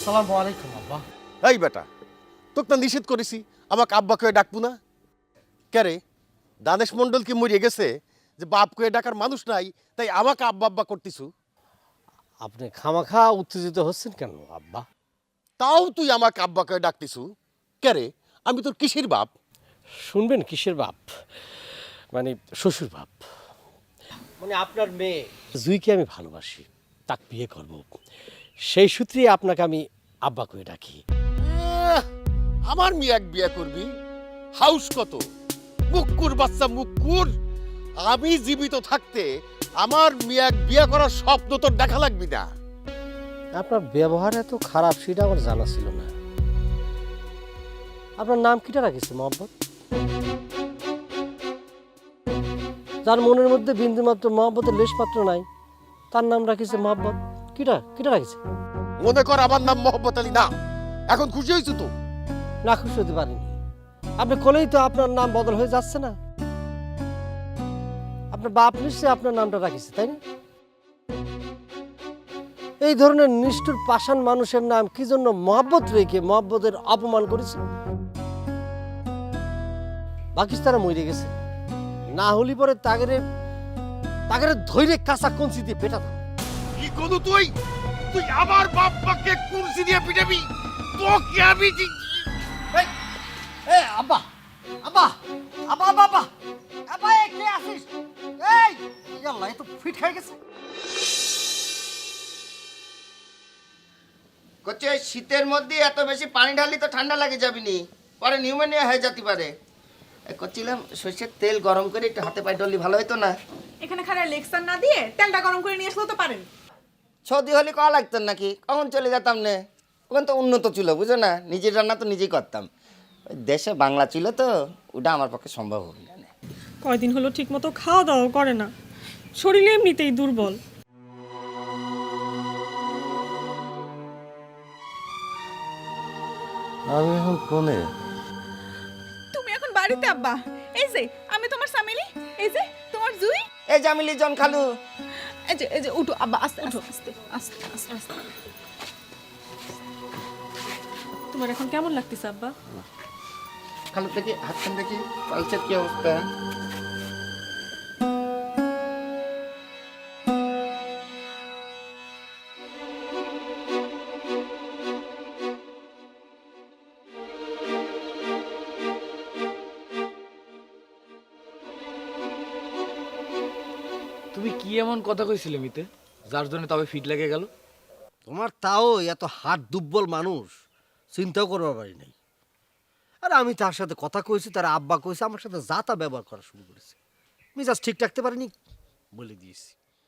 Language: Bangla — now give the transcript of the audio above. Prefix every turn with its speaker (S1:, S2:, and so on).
S1: আসসালামু আলাইকুম আব্বা।
S2: এই বেটা, তোকে না নিষেধ করেছি আমাকে আব্বা কয়ে ডাকবো না। ক্যারে দানেশ মণ্ডল কি মরিয়ে গেছে যে বাপ কয়ে ডাকার মানুষ নাই, তাই আমাকে আব্বা আব্বা করতিছু?
S1: আপনি খামাখা উত্তেজিত হচ্ছেন কেন আব্বা?
S2: তাও তুই আমাকে আব্বা কয়ে ডাকতিছু। ক্যারে আমি তোর কিসের বাপ?
S1: শুনবেন কিসের বাপ? মানে শ্বশুর বাপ। মানে আপনার মেয়ে জুইকে আমি ভালোবাসি, তাকে বিয়ে করব, সেই সূত্রে আপনাকে আমি আব্বা করে ডাকি।
S2: আমার মিয়াক বিয়ে করবি? হাউস কত! মুক্কুর বাচ্চা মুক্কুর! আমি জীবিত থাকতে আমার মিয়াক বিয়ে করার স্বপ্ন তোর দেখা লাগবি না।
S1: আপনার ব্যবহার এত খারাপ সেটা আমার জানা ছিল না। আপনার নাম কিটা রাখিছে মোহাম্মদ? যার মনের মধ্যে বিন্দুমাত্র মহব্বতের লেশমাত্র নাই, তার নাম রাখিছে মোহাম্মদ। কিটা কিটা রাখিছে?
S2: মনে কর আমার নাম মোহাম্মদ আলী না। এখন খুশি হয়েছো তো?
S1: না, খুশি হতে পারিনি। আপনি কোলেই তো আপনার নাম বদল হয়ে যাচ্ছে না। আপনার বাপ নিশ্চয়ই আপনার নামটা রাখিছে, তাই না? এই ধরনের নিষ্ঠুর পাষাণ মানুষের নাম কি জন্য মহব্বত রেখে মহব্বতের অপমান করেছে? বাকিস তারা মরে গেছে, না হলি পরে তাগেরে তাগেরে ধৈর্য কাঁচা কঞ্চি দিয়ে পেটা দাও।
S2: কি করু তুই? তুই আমার বাপ মাকে কুরসি দিয়ে পিটাবি? তোকে আমি
S1: আব্বা আব্বা আব্বা আব্বা আব্বা, এই কে আসিস? এই আল্লাহ, এ তো ফিট হয়ে গেছে।
S3: করছে শীতের মধ্যে এত বেশি পানি ঢালি তো ঠান্ডা লাগে যাবি নি, পরে নিউমোনিয়া হয়ে যেতে পারে। করছিলাম সর্ষের তেল গরম করে একটু হাতে পায়ে ডললে ভালো হতো না?
S4: এখানে খালি লেকচার না দিয়ে তেলটা গরম করে নিয়ে আসলেও তো পারেন।
S3: সর্দি হলে কয়া লাগতো নাকি, কখন চলে যেতাম না। ওখানে তো উন্নত ছিল, বুঝো না, নিজের রান্না তো নিজেই করতাম। ওই দেশে বাংলা ছিল তো, ওটা আমার পক্ষে সম্ভব হবে না।
S5: কয়দিন হলো ঠিক মতো খাওয়া দাওয়া করে না, শরীরে এমনিতেই দুর্বল।
S2: আমি এখন কোনে?
S4: তুমি এখন বাড়িতে আব্বা। এই যে আমি তোমার সামিলি, এই যে তোমার জুই।
S3: এই জামিলি জন খালু,
S4: এই যে উঠো আব্বা, আস্তে আস্তে আস্তে আস্তে আস্তে আস্তে।
S5: তোমার এখন কেমন লাগতেছে আব্বা?
S3: খালু দেখি হাতখান দেখি, পালসের কি অবস্থা?
S6: তুমি কি এমন কথা কইছিলে মিতে, যার জন্য তবে ফিট লেগে গেল?
S1: তোমার তাও এত হাত দুর্বল মানুষ চিন্তাও করবার পারি নাই। আর আমি তার সাথে কথা কইছি, তার আব্বা কইছে, আমার সাথে যা তা ব্যবহার করা শুরু করেছে। মিজাজ ঠিক রাখতে পারিনি, বলে দিয়েছি।